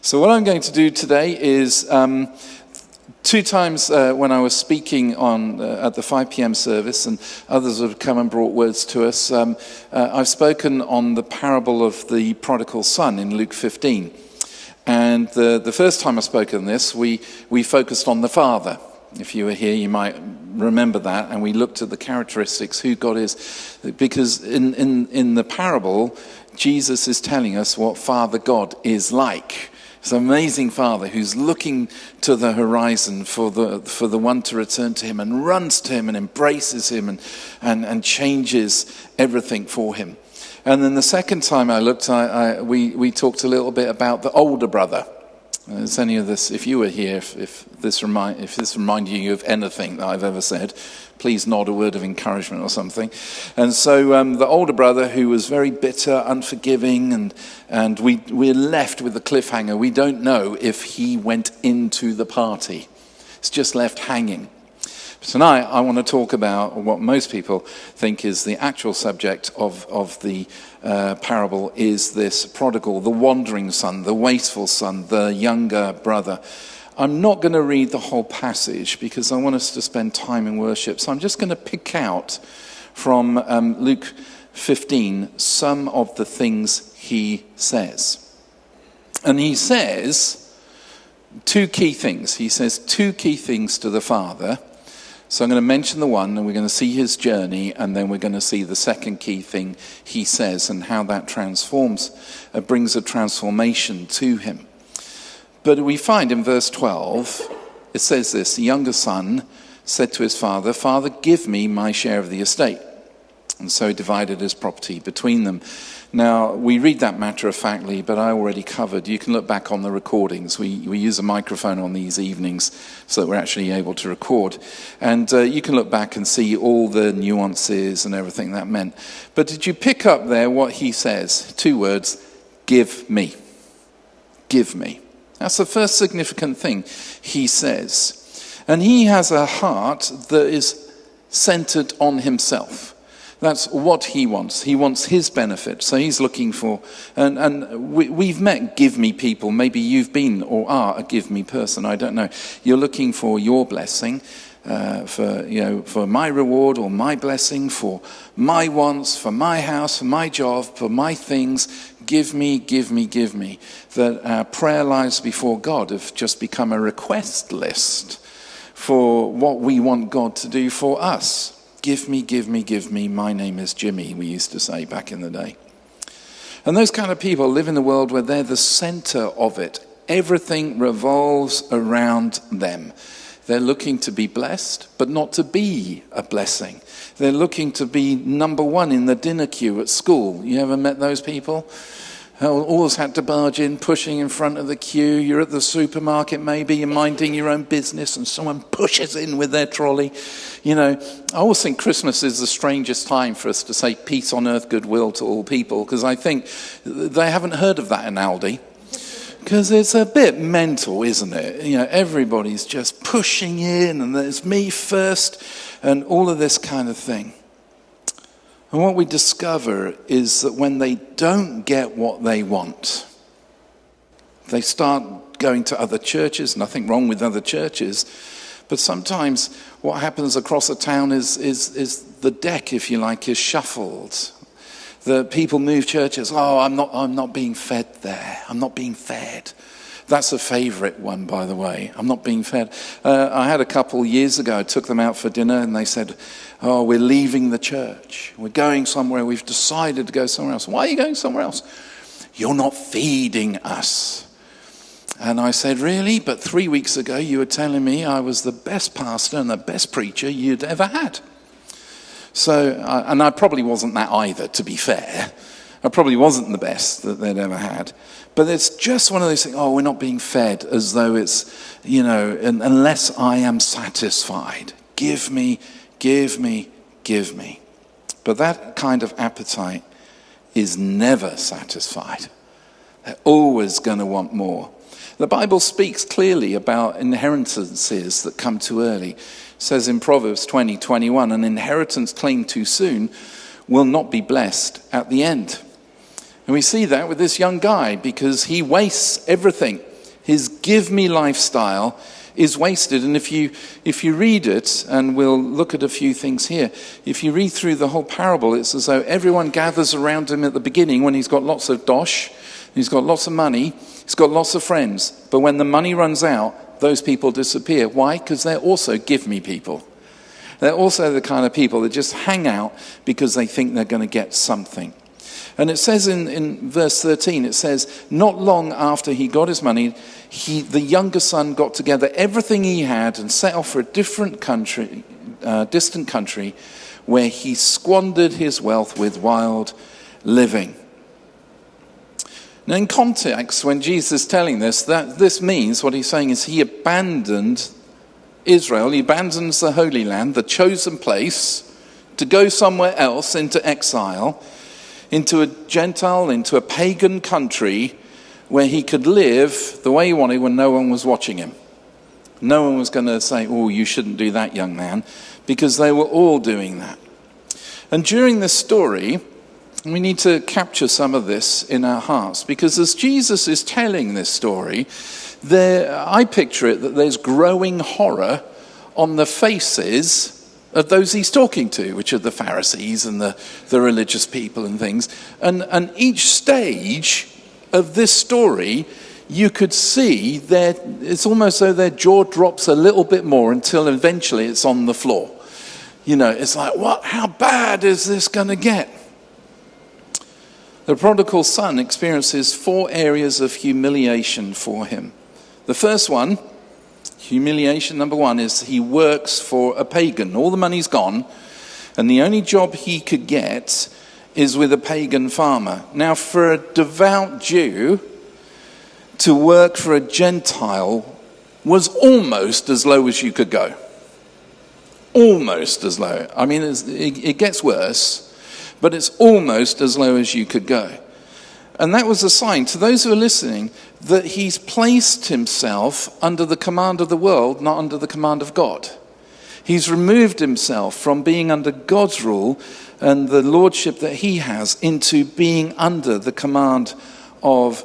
So what I'm going to do today is two times when I was speaking on at the 5 p.m. service, and others have come and brought words to us, I've spoken on the parable of the Prodigal Son in Luke 15. And the first time I spoke on this, we focused on the Father. If you were here, you might remember that. And we looked at the characteristics, who God is. Because in the parable, Jesus is telling us what Father God is like. It's an amazing Father who's looking to the horizon for the one to return to him, and runs to him and embraces him and changes everything for him. And then the second time I looked, we talked a little bit about the older brother. Is any of this, if you were here, if this reminded you of anything that I've ever said, please nod a word of encouragement or something. And so the older brother, who was very bitter, unforgiving, and we're left with the cliffhanger. We don't know if he went into the party. It's just left hanging. Tonight, I want to talk about what most people think is the actual subject of the parable, is this prodigal, the wandering son, the wasteful son, the younger brother. I'm not going to read the whole passage because I want us to spend time in worship. So I'm just going to pick out from Luke 15 some of the things he says. And he says two key things. He says two key things to the Father. So I'm going to mention the one, and we're going to see his journey, and then we're going to see the second key thing he says and how that brings a transformation to him. But we find in verse 12, it says this: the younger son said to his father, "Father, give me my share of the estate." And so he divided his property between them. Now, we read that matter-of-factly, but I already covered. You can look back on the recordings. We use a microphone on these evenings so that we're actually able to record. And you can look back and see all the nuances and everything that meant. But did you pick up there what he says? Two words: give me. Give me. That's the first significant thing he says. And he has a heart that is centered on himself. That's what he wants. He wants his benefit. So he's looking for, and we've met give me people. Maybe you've been or are a give me person. I don't know. You're looking for your blessing, for my reward or my blessing, for my wants, for my house, for my job, for my things. Give me, give me, give me. That our prayer lives before God have just become a request list for what we want God to do for us. Give me, give me, give me. My name is Jimmy, we used to say back in the day. And those kind of people live in a world where they're the center of it. Everything revolves around them. They're looking to be blessed, but not to be a blessing. They're looking to be number one in the dinner queue at school. You ever met those people? Always had to barge in, pushing in front of the queue. You're at the supermarket, maybe you're minding your own business, and someone pushes in with their trolley. You know, I always think Christmas is the strangest time for us to say peace on earth, goodwill to all people, because I think they haven't heard of that in Aldi. Because it's a bit mental, isn't it? You know, everybody's just pushing in, and there's me first, and all of this kind of thing. And what we discover is that when they don't get what they want, they start going to other churches. Nothing wrong with other churches. But sometimes what happens across a town is the deck, if you like, is shuffled. The people move churches. Oh, I'm not being fed there. I'm not being fed. That's a favourite one, by the way. I'm not being fed. I had a couple years ago, I took them out for dinner, and they said, "Oh, we're leaving the church. We're going somewhere. We've decided to go somewhere else." "Why are you going somewhere else?" "You're not feeding us." And I said, "Really? But 3 weeks ago you were telling me I was the best pastor and the best preacher you'd ever had." So, and I probably wasn't that either, to be fair. I probably wasn't the best that they'd ever had. But it's just one of those things, we're not being fed, as though it's, unless I am satisfied. Give me, give me, give me. But that kind of appetite is never satisfied. They're always going to want more. The Bible speaks clearly about inheritances that come too early. It says in Proverbs 20:21, an inheritance claimed too soon will not be blessed at the end. And we see that with this young guy because he wastes everything. His give me lifestyle is wasted. And if you read it, and we'll look at a few things here, if you read through the whole parable, it's as though everyone gathers around him at the beginning when he's got lots of dosh, he's got lots of money, he's got lots of friends. But when the money runs out, those people disappear. Why? Because they're also give me people. They're also the kind of people that just hang out because they think they're going to get something. And it says in verse 13, it says, not long after he got his money, the younger son got together everything he had and set off for a distant country, where he squandered his wealth with wild living. Now in context, when Jesus is telling this means, what he's saying is he abandoned Israel, he abandons the Holy Land, the chosen place, to go somewhere else into exile, into a Gentile, into a pagan country where he could live the way he wanted when no one was watching him. No one was going to say, oh, you shouldn't do that, young man, because they were all doing that. And during this story, we need to capture some of this in our hearts, because as Jesus is telling this story, I picture it that there's growing horror on the faces of those he's talking to, which are the Pharisees and the religious people and things. And each stage of this story, you could see that it's almost though their jaw drops a little bit more until eventually it's on the floor. You know, it's like, what? How bad is this going to get? The prodigal son experiences 4 areas of humiliation for him. The first one, humiliation number 1, is he works for a pagan. All the money's gone, and the only job he could get is with a pagan farmer. Now, for a devout Jew, to work for a Gentile was almost as low as you could go. Almost as low. I mean, it gets worse, but it's almost as low as you could go. And that was a sign to those who are listening that he's placed himself under the command of the world, not under the command of God. He's removed himself from being under God's rule and the lordship that he has into being under the command of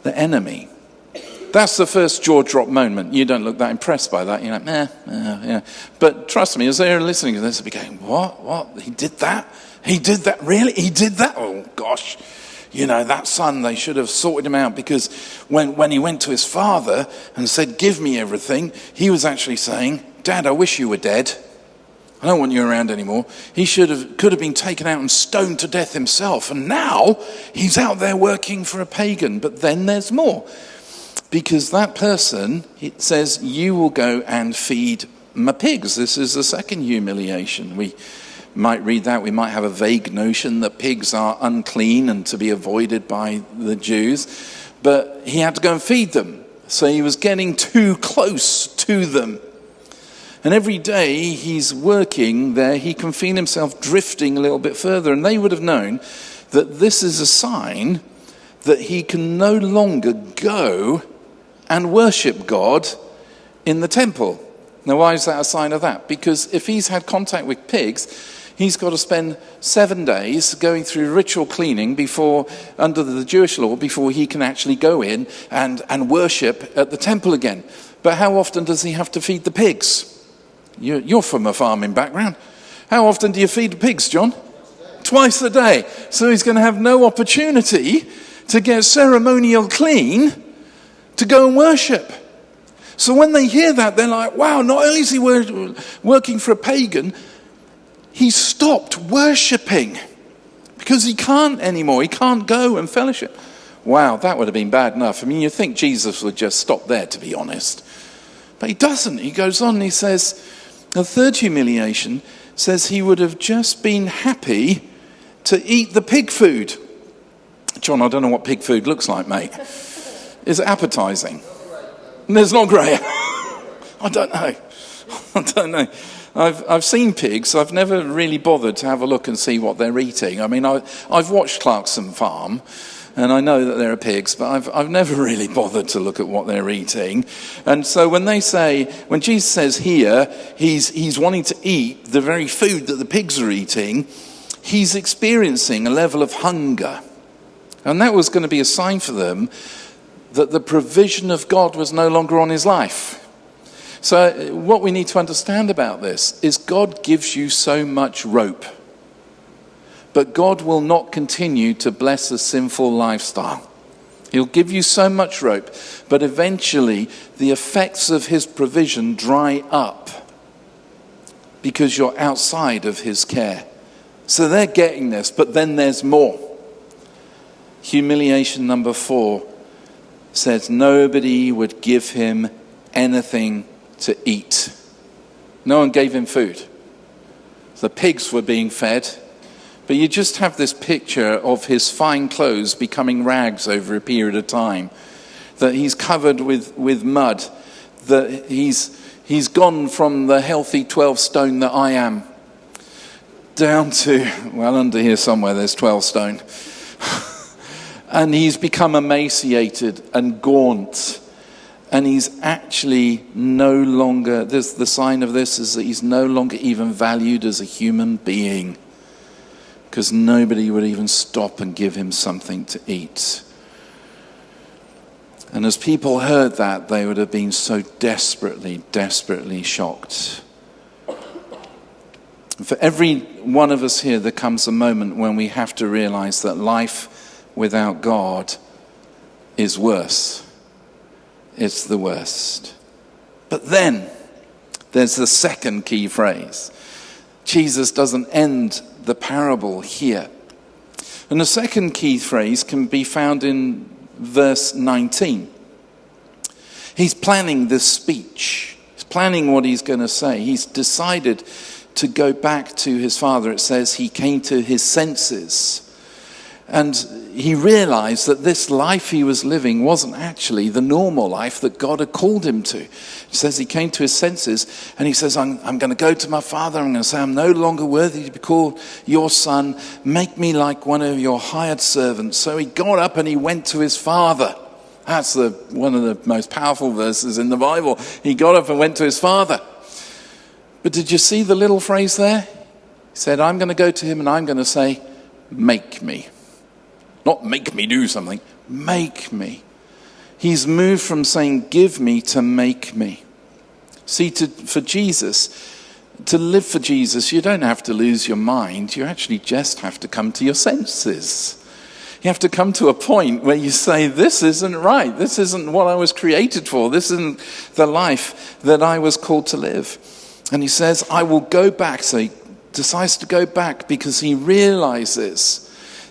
the enemy. That's the first jaw drop moment. You don't look that impressed by that. You're like, yeah. But trust me, as they're listening to this, they'll be going, what? He did that? He did that? Really? He did that? Oh, gosh. You know, that son, they should have sorted him out, because when he went to his father and said, give me everything, he was actually saying, Dad, I wish you were dead. I don't want you around anymore. He could have been taken out and stoned to death himself. And now he's out there working for a pagan. But then there's more. Because that person, it says, you will go and feed my pigs. This is the second humiliation. We might read that. We might have a vague notion that pigs are unclean and to be avoided by the Jews. But he had to go and feed them. So he was getting too close to them. And every day he's working there, he can feel himself drifting a little bit further. And they would have known that this is a sign that he can no longer go and worship God in the temple. Now, why is that a sign of that? Because if he's had contact with pigs, he's got to spend 7 days going through ritual cleaning before, under the Jewish law, before he can actually go in and worship at the temple again. But how often does he have to feed the pigs? You're from a farming background. How often do you feed the pigs, John? Twice a day. So he's going to have no opportunity to get ceremonial clean to go and worship. So when they hear that, they're like, wow, not only is he working for a pagan, he stopped worshipping because he can't anymore. He can't go and fellowship. Wow, that would have been bad enough. I mean, you'd think Jesus would just stop there, to be honest. But he doesn't. He goes on and he says, the third humiliation says he would have just been happy to eat the pig food. John, I don't know what pig food looks like, mate. Is it appetizing? It's not great. I don't know. I've seen pigs. I've never really bothered to have a look and see what they're eating. I mean, I've watched Clarkson Farm, and I know that there are pigs, but I've never really bothered to look at what they're eating. And so when Jesus says here, he's wanting to eat the very food that the pigs are eating, he's experiencing a level of hunger. And that was going to be a sign for them that the provision of God was no longer on his life. So what we need to understand about this is God gives you so much rope, but God will not continue to bless a sinful lifestyle. He'll give you so much rope, but eventually the effects of his provision dry up because you're outside of his care. So they're getting this, but then there's more. Humiliation number 4 says nobody would give him anything to eat. No one gave him food. The pigs were being fed, but you just have this picture of his fine clothes becoming rags over a period of time, that he's covered with mud, that he's gone from the healthy 12 stone that I am down to, well, under here somewhere there's 12 stone. And he's become emaciated and gaunt. And he's actually no longer, the sign of this is that he's no longer even valued as a human being, because nobody would even stop and give him something to eat. And as people heard that, they would have been so desperately, desperately shocked. And for every one of us here, there comes a moment when we have to realize that life without God is worse. It's the worst. But then there's the second key phrase. Jesus doesn't end the parable here. And the second key phrase can be found in verse 19. He's planning this speech. He's planning what he's going to say. He's decided to go back to his father. It says he came to his senses. And he realized that this life he was living wasn't actually the normal life that God had called him to. It says he came to his senses and he says, I'm going to go to my father. I'm going to say, I'm no longer worthy to be called your son. Make me like one of your hired servants. So he got up and he went to his father. That's one of the most powerful verses in the Bible. He got up and went to his father. But did you see the little phrase there? He said, I'm going to go to him and I'm going to say, make me. Not make me do something, make me. He's moved from saying give me to make me. See, for Jesus, to live for Jesus, you don't have to lose your mind. You actually just have to come to your senses. You have to come to a point where you say, this isn't right. This isn't what I was created for. This isn't the life that I was called to live. And he says, I will go back. So he decides to go back because he realizes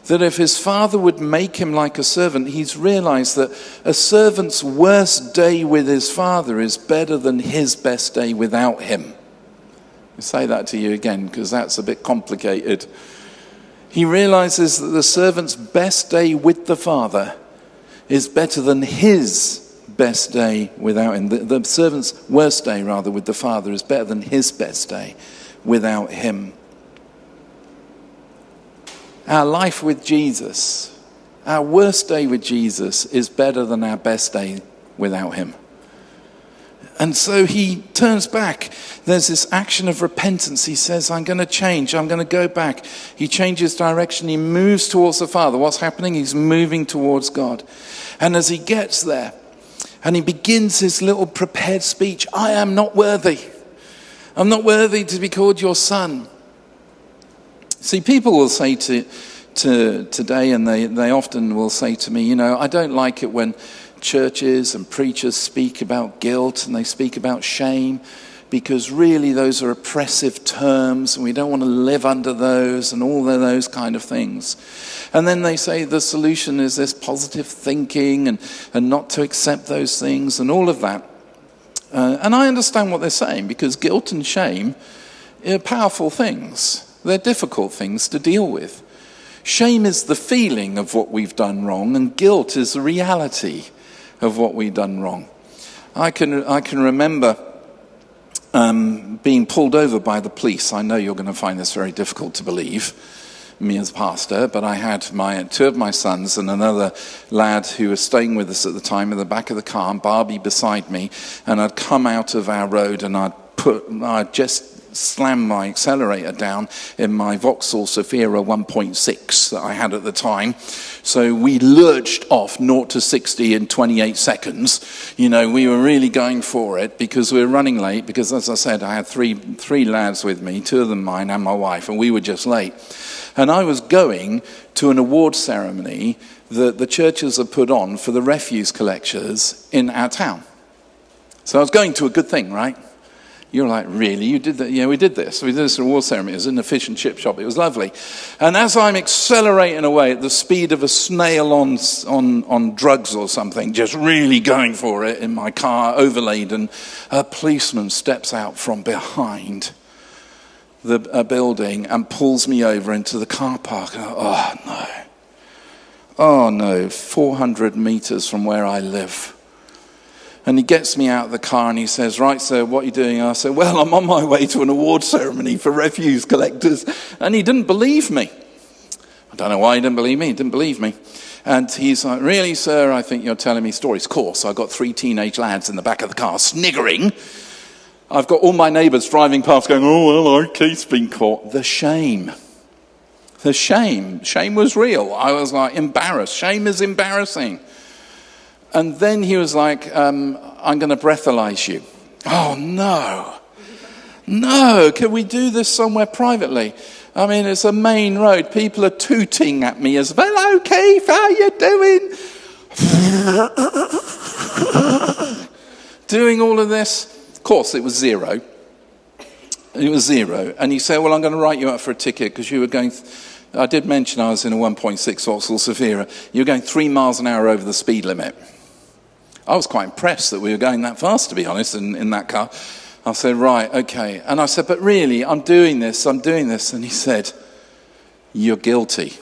that if his father would make him like a servant, he's realized that a servant's worst day with his father is better than his best day without him. I'll say that to you again because that's a bit complicated. He realizes that the servant's best day with the father is better than his best day without him. The servant's worst day, rather, with the father is better than his best day without him. Our life with Jesus, our worst day with Jesus is better than our best day without him. And so he turns back. There's this action of repentance. He says, I'm going to change. I'm going to go back. He changes direction. He moves towards the Father. What's happening? He's moving towards God. And as he gets there, and he begins his little prepared speech, I am not worthy. I'm not worthy to be called your son. See, people will say to today, and they often will say to me, I don't like it when churches and preachers speak about guilt and they speak about shame, because really those are oppressive terms and we don't want to live under those and all of those kind of things. And then they say the solution is this positive thinking and not to accept those things and all of that. And I understand what they're saying, because guilt and shame are powerful things. They're difficult things to deal with. Shame is the feeling of what we've done wrong, and guilt is the reality of what we've done wrong. I can remember being pulled over by the police. I know you're going to find this very difficult to believe, me as pastor, but I had two of my sons and another lad who was staying with us at the time in the back of the car, and Barbie beside me, and I'd come out of our road and I'd just slammed my accelerator down in my Vauxhall Zafira 1.6 that I had at the time. So we lurched off 0 to 60 in 28 seconds. You know, we were really going for it because we were running late because, as I said, I had three lads with me, 2 of them mine and my wife, and we were just late. And I was going to an award ceremony that the churches have put on for the refuse collectors in our town. So I was going to a good thing, right? You're like, really? You did that? Yeah, we did this. We did this at a war ceremony. It was in a fish and chip shop. It was lovely. And as I'm accelerating away at the speed of a snail on drugs or something, just really going for it in my car, overladen, a policeman steps out from behind a building and pulls me over into the car park. And oh no, 400 meters from where I live. And he gets me out of the car and he says, right, sir, what are you doing? I said, well, I'm on my way to an award ceremony for refuse collectors. And he didn't believe me. I don't know why he didn't believe me. He didn't believe me. And he's like, really, sir, I think you're telling me stories. Of course, I've got 3 teenage lads in the back of the car sniggering. I've got all my neighbours driving past going, oh, well, our case been caught. The shame. The shame. Shame was real. I was like embarrassed. Shame is embarrassing. And then he was like, I'm going to breathalyze you. Oh, no. No, can we do this somewhere privately? I mean, it's a main road. People are tooting at me as, hello, Keith, how you doing? Doing all of this. Of course, it was 0. It was 0. And he said, well, I'm going to write you up for a ticket because you were going... I did mention I was in a 1.6 Vauxhall Zafira. You were going 3 miles an hour over the speed limit. I was quite impressed that we were going that fast, to be honest, in that car. I said, right, okay. And I said, but really, I'm doing this. And he said, you're guilty.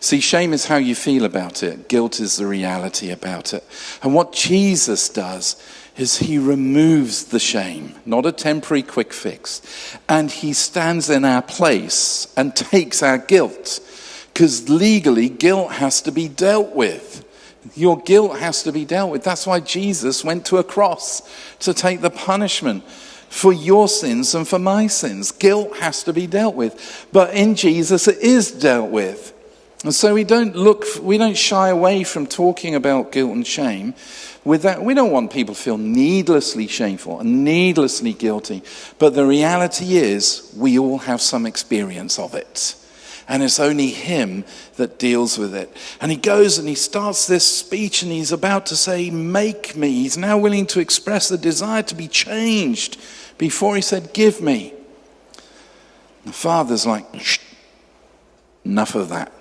See, shame is how you feel about it. Guilt is the reality about it. And what Jesus does is he removes the shame, not a temporary quick fix. And he stands in our place and takes our guilt. Because legally, guilt has to be dealt with. Your guilt has to be dealt with. That's why Jesus went to a cross, to take the punishment for your sins and for my sins. Guilt has to be dealt with. But in Jesus, it is dealt with. And so we don't shy away from talking about guilt and shame. With that, we don't want people to feel needlessly shameful and needlessly guilty. But the reality is, we all have some experience of it. And it's only him that deals with it. And he goes and he starts this speech and he's about to say, make me. He's now willing to express the desire to be changed. Before he said, give me. The Father's like, shh, enough of that.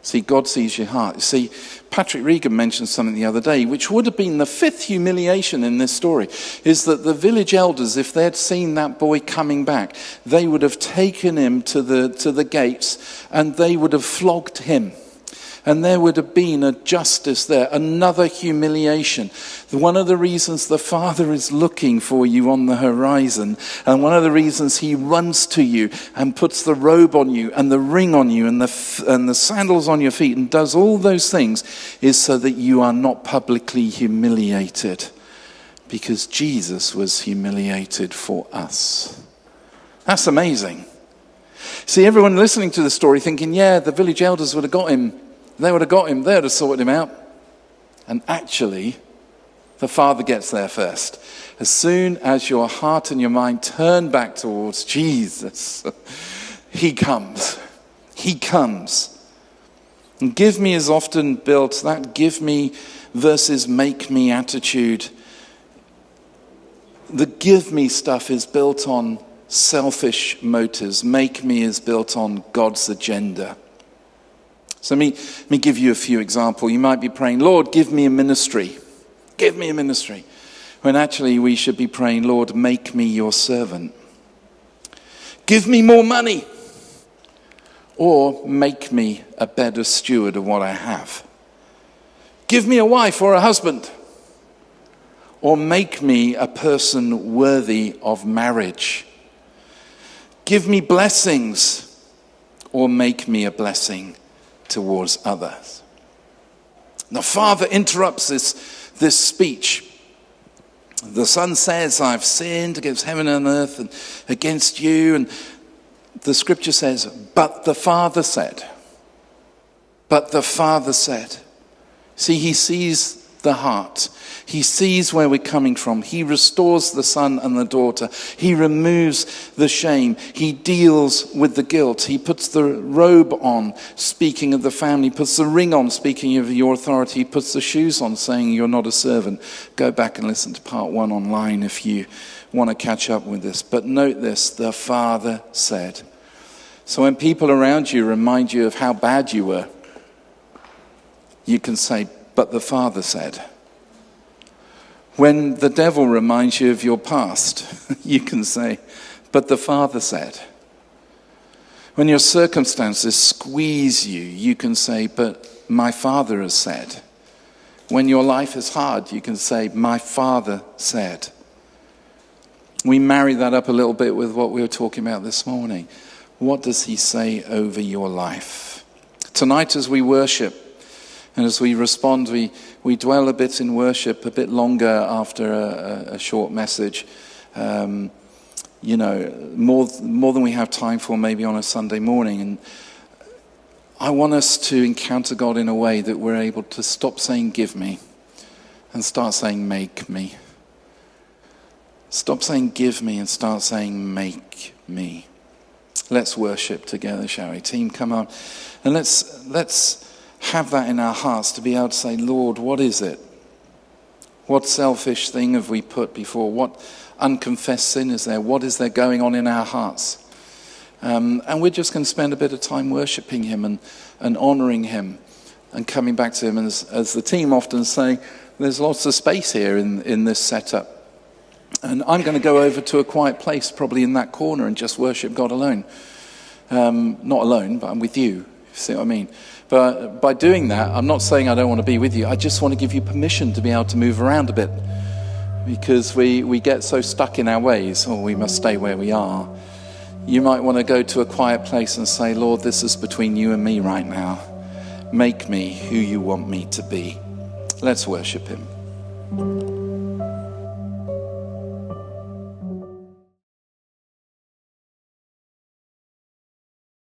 See, God sees your heart. See, Patrick Regan mentioned something the other day, which would have been the 5th humiliation in this story, is that the village elders, if they'd seen that boy coming back, they would have taken him to the gates and they would have flogged him. And there would have been a justice there, another humiliation. One of the reasons the Father is looking for you on the horizon, and one of the reasons he runs to you and puts the robe on you and the ring on you and the sandals on your feet and does all those things, is so that you are not publicly humiliated. Because Jesus was humiliated for us. That's amazing. See, everyone listening to the story thinking, yeah, the village elders would have got him. They would have got him. They would have sorted him out. And actually, the Father gets there first. As soon as your heart and your mind turn back towards Jesus, he comes. He comes. And give me is often built, that give me versus make me attitude. The give me stuff is built on selfish motives. Make me is built on God's agenda. So let me give you a few examples. You might be praying, Lord, give me a ministry. Give me a ministry. When actually we should be praying, Lord, make me your servant. Give me more money. Or make me a better steward of what I have. Give me a wife or a husband. Or make me a person worthy of marriage. Give me blessings. Or make me a blessing towards others. The Father interrupts this speech The Son says, I've sinned against heaven and earth and against you. And the scripture says, but the Father said. But the Father said. See, he sees the heart. He sees where we're coming from. He restores the son and the daughter. He removes the shame. He deals with the guilt. He puts the robe on, speaking of the family. He puts the ring on, speaking of your authority. He puts the shoes on, saying you're not a servant. Go back and listen to part 1 online if you want to catch up with this. But note this, the Father said. So when people around you remind you of how bad you were, you can say, but the Father said. When the devil reminds you of your past, you can say, but the Father said. When your circumstances squeeze you, you can say, but my Father has said. When your life is hard, you can say, my Father said. We marry that up a little bit with what we were talking about this morning. What does he say over your life? Tonight as we worship, and as we respond, we dwell a bit in worship, a bit longer after a short message. More than we have time for maybe on a Sunday morning. And I want us to encounter God in a way that we're able to stop saying give me and start saying make me. Stop saying give me and start saying make me. Let's worship together, shall we? Team, come on. And let's have that in our hearts to be able to say, Lord, what is it? What selfish thing have we put before? What unconfessed sin is there? What is there going on in our hearts? And we're just going to spend a bit of time worshiping him and honouring him and coming back to him. And as the team often say, there's lots of space here in this setup. And I'm going to go over to a quiet place, probably in that corner, and just worship God alone. Not alone, but I'm with you. You see what I mean? But by doing that, I'm not saying I don't want to be with you. I just want to give you permission to be able to move around a bit. Because we get so stuck in our ways, or we must stay where we are. You might want to go to a quiet place and say, Lord, this is between you and me right now. Make me who you want me to be. Let's worship him.